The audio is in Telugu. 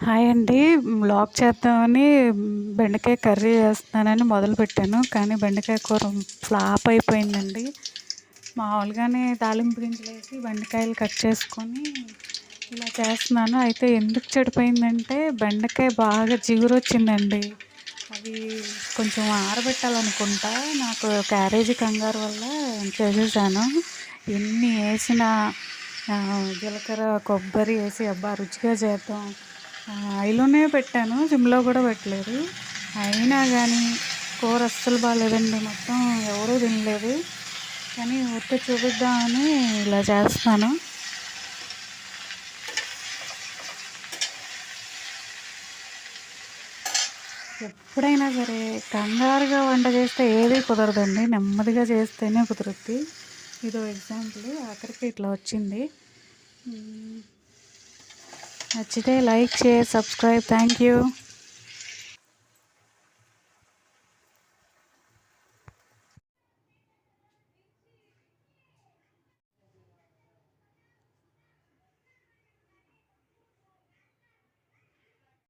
హాయ్ అండి. వ్లాగ్ చేద్దామని బెండకాయ కర్రీ చేస్తున్నానని మొదలుపెట్టాను. కానీ బెండకాయ కూర ఫ్లాప్ అయిపోయిందండి. మామూలుగానే తాలింపు గింజలేసి బెండకాయలు కట్ చేసుకొని ఇలా చేస్తున్నాను. అయితే ఎందుకు చెడిపోయిందంటే బెండకాయ బాగా జిగురొచ్చిందండి. అది కొంచెం ఆరబెట్టాలనుకుంటా. నాకు క్యారేజీ కంగారు వల్ల చేసేసాను. ఎన్ని వేసినా జీలకర్ర, కొబ్బరి వేసి అబ్బా రుచిగా చేద్దాం హైలోనే పెట్టాను, సిమ్లో కూడా పెట్టలేదు. అయినా కానీ కూర అస్సలు బాగాలేదండి. మొత్తం ఎవరూ తినలేదు. కానీ ఊరికే చూపిద్దామని ఇలా చేస్తాను. ఎప్పుడైనా సరే కంగారుగా వంట చేస్తే ఏది కుదరదండి, నెమ్మదిగా చేస్తేనే కుదురుద్ది. ఇదో ఎగ్జాంపుల్. ఆఖరికి ఇట్లా వచ్చింది. నచ్చితే like, share, subscribe. Thank you.